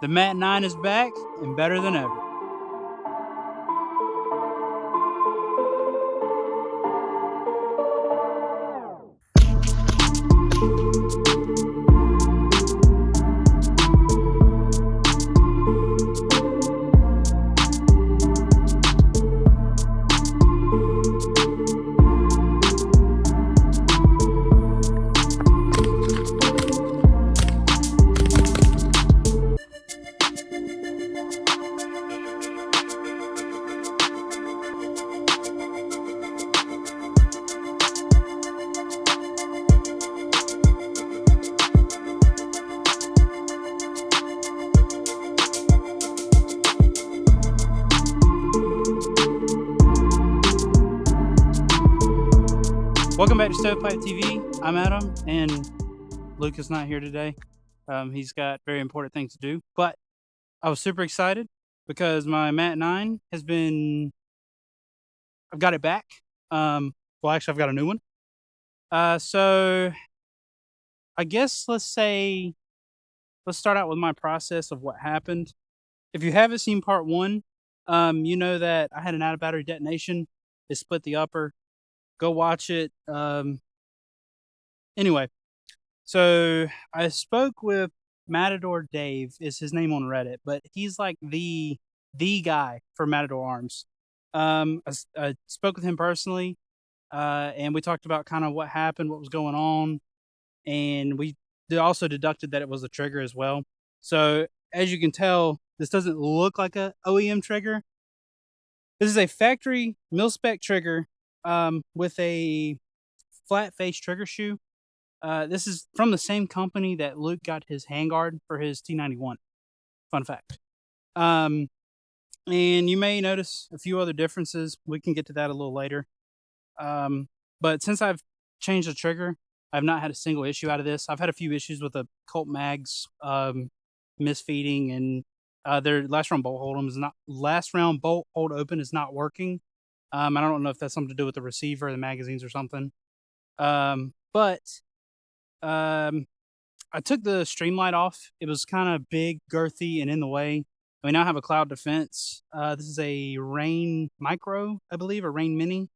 The Mat 9 is back and better than ever. Welcome back to Stovepipe TV. I'm Adam, and Luke is not here today. He's got very important things to do, but I was super excited because my Mat 9 has been, I've got it back. Well, actually, I've got a new one. So I guess let's start out with my process of what happened. If you haven't seen part one, you know that I had an out of battery detonation. It split the upper. Go watch it. Anyway, so I spoke with Matador Dave, is his name on Reddit, but he's like the guy for Matador Arms. I spoke with him personally, and we talked about kind of what happened, what was going on, and we also deducted that it was a trigger as well. So as you can tell, this doesn't look like a OEM trigger. This is a factory mil-spec trigger with a flat face trigger shoe. This is from the same company that Luke got his handguard for his T91. Fun fact. And you may notice a few other differences. We can get to that a little later. But since I've changed the trigger, I've not had a single issue out of this. I've had a few issues with the Colt mags misfeeding, and their last round bolt hold open is not working. I don't know if that's something to do with the receiver, the magazines, or something. But I took the Streamlight off. It was kind of big, girthy, and in the way. We now have a cloud defense. This is a Rain Micro, I believe, or Rain Mini.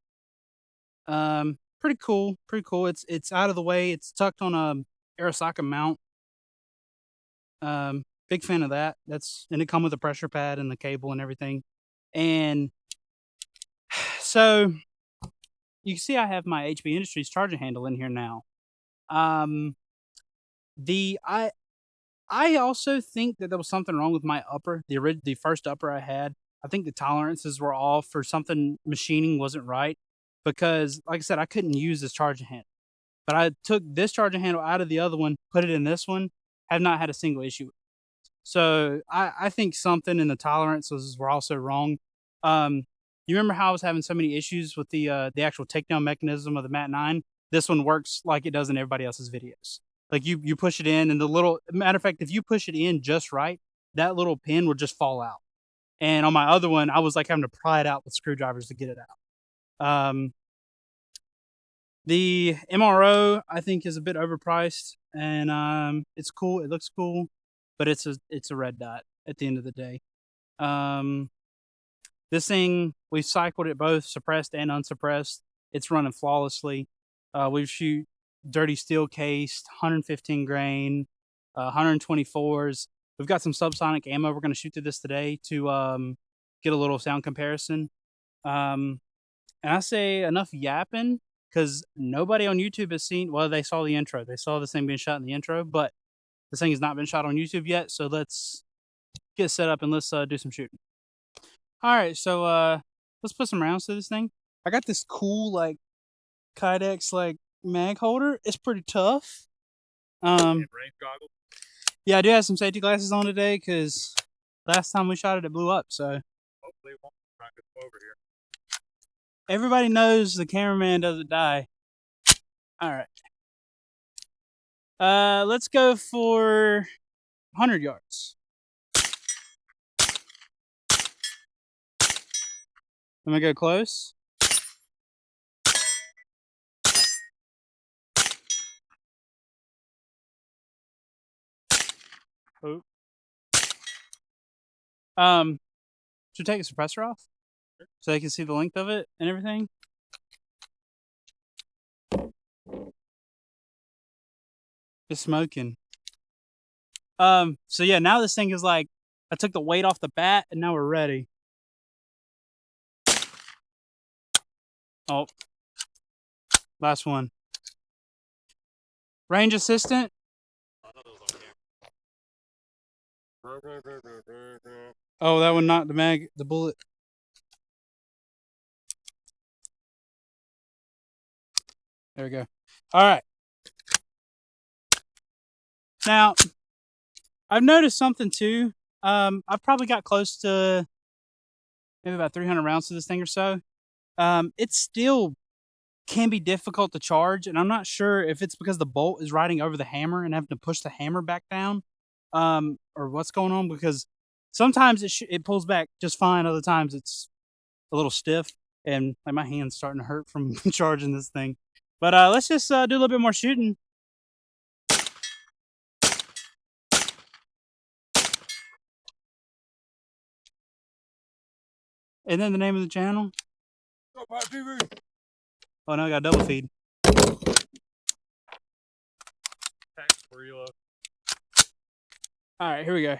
Pretty cool. It's out of the way. It's tucked on a Arasaka mount. Big fan of that. And it comes with a pressure pad and the cable and everything. And so you can see I have my HB Industries charging handle in here now. I also think that there was something wrong with my upper, the first upper I had. I think the tolerances were off, or something machining wasn't right, because like I said, I couldn't use this charging handle. But I took this charging handle out of the other one, put it in this one, have not had a single issue with it. So I think something in the tolerances were also wrong. You remember how I was having so many issues with the actual takedown mechanism of the Mat 9? This one works like it does in everybody else's videos. Like you push it in, and matter of fact, if you push it in just right, that little pin will just fall out. And on my other one, I was like having to pry it out with screwdrivers to get it out. The MRO, I think, is a bit overpriced, and it's cool. It looks cool, but it's a red dot at the end of the day. This thing, we cycled it both suppressed and unsuppressed. It's running flawlessly. We shoot dirty steel cased, 115 grain, 124s. We've got some subsonic ammo we're going to shoot through this today to get a little sound comparison. And I say enough yapping, because nobody on YouTube has seen, well, they saw the intro. They saw this thing being shot in the intro, but this thing has not been shot on YouTube yet. So let's get set up and let's do some shooting. All right, so let's put some rounds to this thing. I got this cool like Kydex like mag holder. It's pretty tough. And rain goggles. Yeah, I do have some safety glasses on today because last time we shot it, it blew up. So hopefully it won't try to go over here. Everybody knows the cameraman doesn't die. All right. Let's go for 100 yards. Let me go close. Oh. Should we take the suppressor off so they can see the length of it and everything? It's smoking. So yeah, now this thing is like, I took the weight off the bat and now we're ready. Oh, last one. Range assistant. Oh, that one knocked the bullet. There we go. All right. Now, I've noticed something too. I've probably got close to maybe about 300 rounds to this thing or so. It still can be difficult to charge, and I'm not sure if it's because the bolt is riding over the hammer and having to push the hammer back down, or what's going on. Because sometimes it pulls back just fine, other times it's a little stiff, and like my hand's starting to hurt from charging this thing. But let's just do a little bit more shooting. And then the name of the channel. Oh, no, I got double feed. All right, here we go.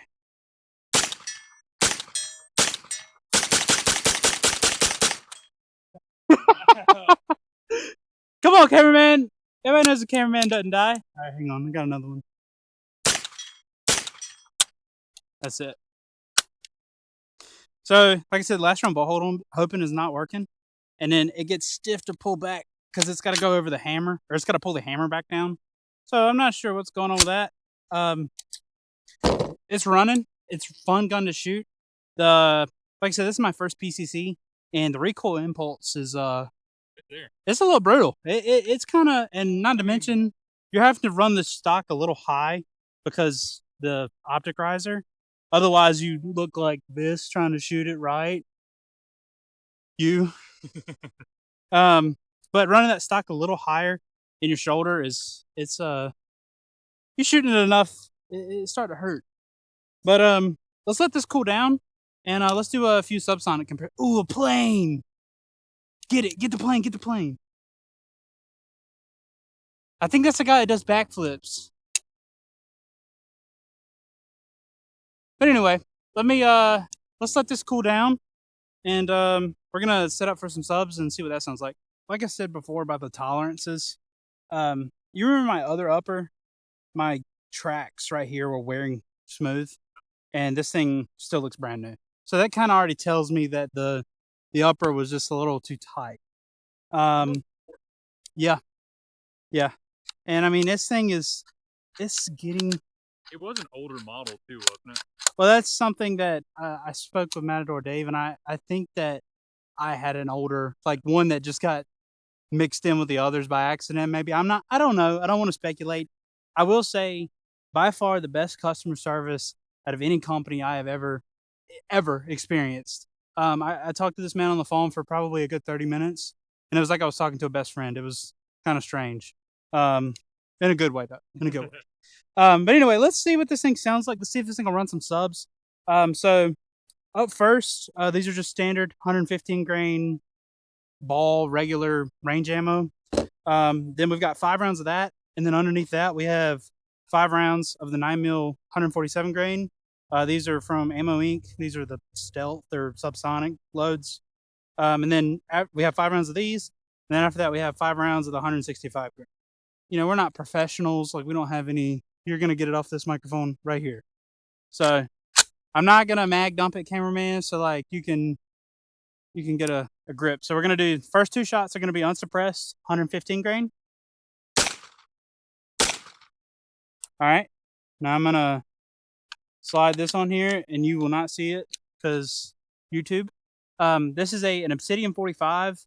Come on, cameraman. Everybody knows the cameraman doesn't die. All right, hang on. I got another one. That's it. So, like I said, last round bolt hoping is not working. And then it gets stiff to pull back because it's got to go over the hammer, or it's got to pull the hammer back down. So I'm not sure what's going on with that. It's running. It's a fun gun to shoot. Like I said, this is my first PCC, and the recoil impulse is it's a little brutal. It's kind of, and not to mention, you're having to run the stock a little high because the optic riser. Otherwise, you look like this trying to shoot it right. But running that stock a little higher in your shoulder you're shooting it enough, it's starting to hurt. But let's let this cool down, and let's do a few subsonic compare. Ooh, a plane! Get the plane. I think that's the guy that does backflips. But anyway, let's let this cool down, and we're gonna set up for some subs and see what that sounds like. Like I said before about the tolerances, you remember my other upper? My tracks right here were wearing smooth, and this thing still looks brand new. So that kind of already tells me that the upper was just a little too tight. Yeah. And I mean, this thing it's getting. It was an older model too, wasn't it? Well, that's something that I spoke with Matador Dave, and I think that I had an older, like one that just got mixed in with the others by accident. Maybe I don't know. I don't want to speculate. I will say, by far the best customer service out of any company I have ever experienced. I talked to this man on the phone for probably a good 30 minutes, and it was like I was talking to a best friend. It was kind of strange, in a good way though. In a good way. But anyway, let's see what this thing sounds like. Let's see if this thing will run some subs. So up first, these are just standard 115 grain ball regular range ammo. Then we've got 5 rounds of that, and then underneath that we have 5 rounds of the 9mm 147 grain. These are from Ammo Inc. These are the stealth or subsonic loads. And then we have 5 rounds of these, and then after that we have 5 rounds of the 165 grain. You know, we're not professionals. Like, we don't have any. You're gonna get it off this microphone right here. So I'm not gonna mag dump it, cameraman. So like you can get a grip. So we're gonna do first 2 shots are gonna be unsuppressed 115 grain. All right. Now I'm gonna slide this on here, and you will not see it because YouTube. This is an Obsidian 45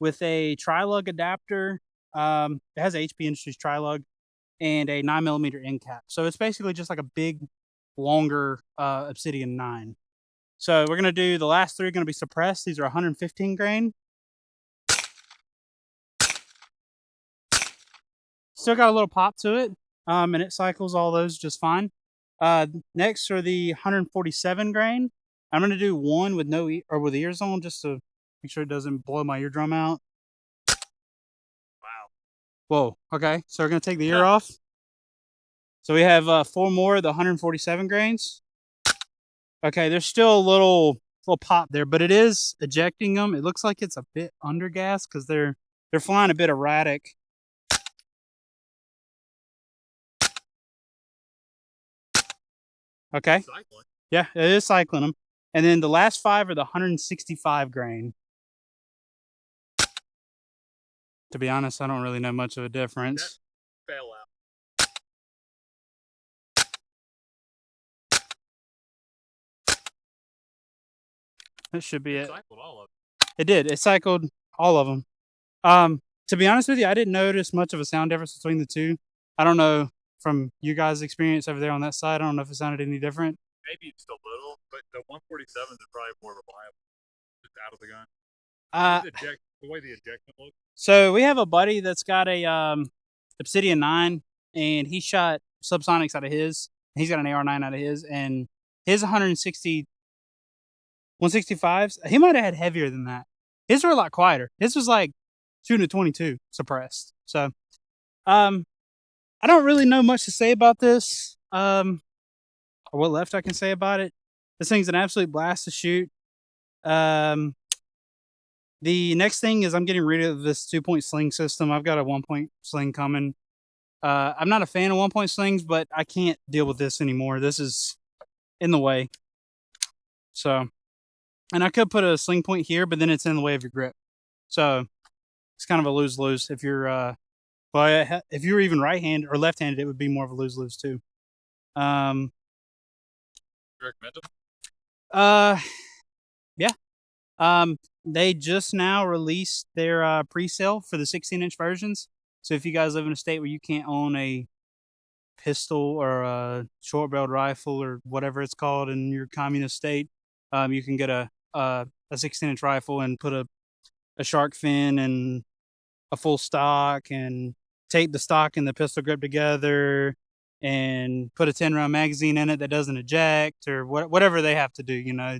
with a tri-lug adapter. It has HP Industries tri-lug and a 9mm end cap. So it's basically just like a big, longer Obsidian 9. So we're gonna do the last 3 are gonna be suppressed. These are 115 grain. Still got a little pop to it, and it cycles all those just fine. Next are the 147 grain. I'm gonna do one with no or with ears on, just to make sure it doesn't blow my eardrum out. Wow. Whoa. Okay, so we're gonna take the ear off. So we have 4 more of the 147 grains. Okay, there's still a little pop there, but it is ejecting them. It looks like it's a bit under gas because they're flying a bit erratic. Okay. Cycling. Yeah, it is cycling them. And then the last 5 are the 165 grain. To be honest, I don't really know much of a difference. That fell out. That should be it. Cycled all of It did. It cycled all of them. To be honest with you, I didn't notice much of a sound difference between the two. I don't know from you guys' experience over there on that side. I don't know if it sounded any different. Maybe just a little, but the 147s are probably more reliable. Just out of the gun. The way the ejection looks. So we have a buddy that's got a Obsidian 9, and he shot subsonics out of his. He's got an AR9 out of his, and his 165s, he might have had heavier than that. His were a lot quieter. His was like shooting a 22 suppressed. So, I don't really know much to say about this. Or what left I can say about it. This thing's an absolute blast to shoot. The next thing is I'm getting rid of this 2-point sling system. I've got a 1-point sling coming. I'm not a fan of 1-point slings, but I can't deal with this anymore. This is in the way. So, and I could put a sling point here, but then it's in the way of your grip. So it's kind of a lose-lose. If you're, if you were even right-handed or left-handed, it would be more of a lose-lose too. You recommend them? Yeah. They just now released their pre-sale for the 16-inch versions. So if you guys live in a state where you can't own a pistol or a short-barreled rifle or whatever it's called in your communist state, you can get a 16-inch rifle and put a shark fin and a full stock and tape the stock and the pistol grip together and put a 10-round magazine in it that doesn't eject or whatever they have to do, you know.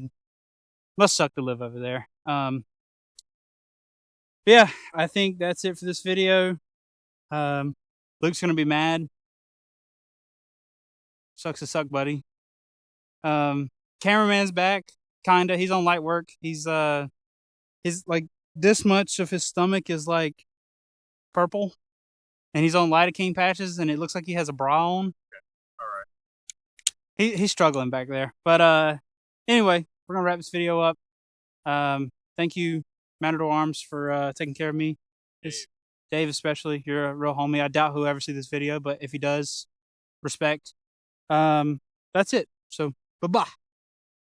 Must suck to live over there. Yeah, I think that's it for this video. Luke's gonna be mad. Sucks to suck, buddy. Cameraman's back, kinda. He's on light work. He's like this much of his stomach is like purple, and he's on lidocaine patches, and it looks like he has a bra on. Okay. All right. He's struggling back there, but anyway, we're gonna wrap this video up. Thank you, Matador Arms, for taking care of me. Dave especially. You're a real homie. I doubt he'll ever see this video, but if he does, respect. That's it. So, bye-bye.